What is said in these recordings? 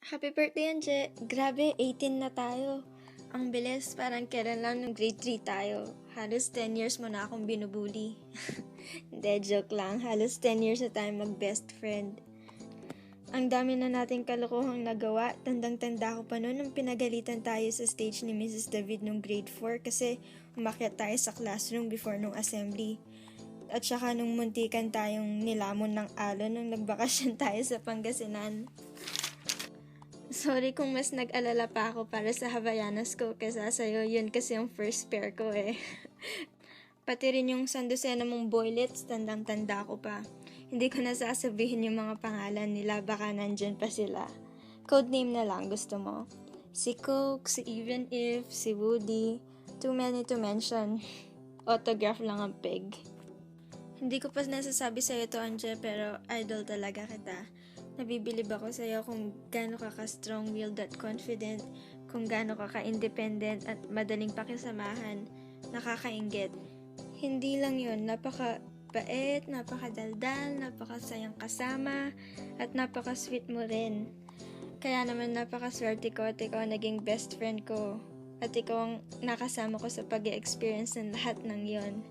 Happy birthday, Anje! Grabe, 18 na tayo. Ang bilis, parang kailan lang nung grade 3 tayo. Halos 10 years mo na akong binubuli. Hindi, joke lang. Halos 10 years na tayo mag-best friend. Ang dami na nating kalokohang nagawa. Tandang-tanda ko pa noon nung pinagalitan tayo sa stage ni Mrs. David nung grade 4 kasi umakyat tayo sa classroom before nung assembly. At saka nung muntikan tayong nilamon ng alon nung nagbakasyon tayo sa Pangasinan. Sorry kung mas nag-alala pa ako para sa Havaianas ko kaysa sa'yo. Yun kasi yung first pair ko eh. Pati rin yung sandosena mong boylets, tandang-tanda ko pa. Hindi ko na sasabihin yung mga pangalan nila, baka nandyan pa sila. Codename na lang, gusto mo? Si Coke, si Even If, si Woody. Too many to mention. Autograph lang ang peg. Hindi ko pa nasasabi sa'yo to, Anje, pero idol talaga kita. Nabibilib ako sa'yo kung gaano ka ka-strong-willed at confident, kung gaano ka ka-independent at madaling pakisamahan, nakakainggit. Hindi lang yun, napaka-bait, napaka-daldal, napaka-sayang kasama, at napaka-sweet mo rin. Kaya naman napaka-swerte ko at ikaw naging best friend ko. At ikaw ang nakasama ko sa pag-experience ng lahat ng yon.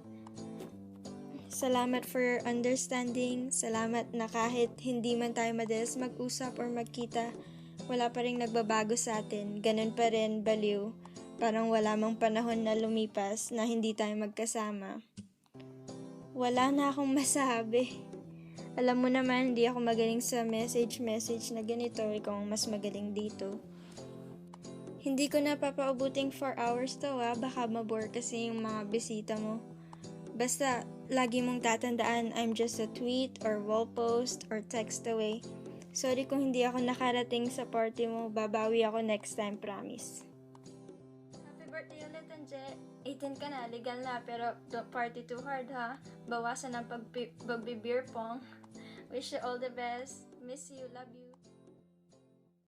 Salamat for your understanding. Salamat na kahit hindi man tayo madalas mag-usap or magkita, wala pa rin nagbabago sa atin. Ganun pa rin, baliw. Parang wala mang panahon na lumipas na hindi tayo magkasama. Wala na akong masabi. Alam mo naman, hindi ako magaling sa message na ganito. Ikaw ang mas magaling dito. Hindi ko na papaubuting 4 hours to baka mabore kasi yung mga bisita mo. Basta, lagi mong tatandaan I'm just a tweet or wall post or text away. Sorry kung hindi ako nakarating sa party mo, babawi ako next time, promise. Happy birthday ulit, Anje. 18 ka na, legal na, pero don't party too hard ha. Bawasan ang pagbe-beer pong. Wish you all the best. Miss you, love you.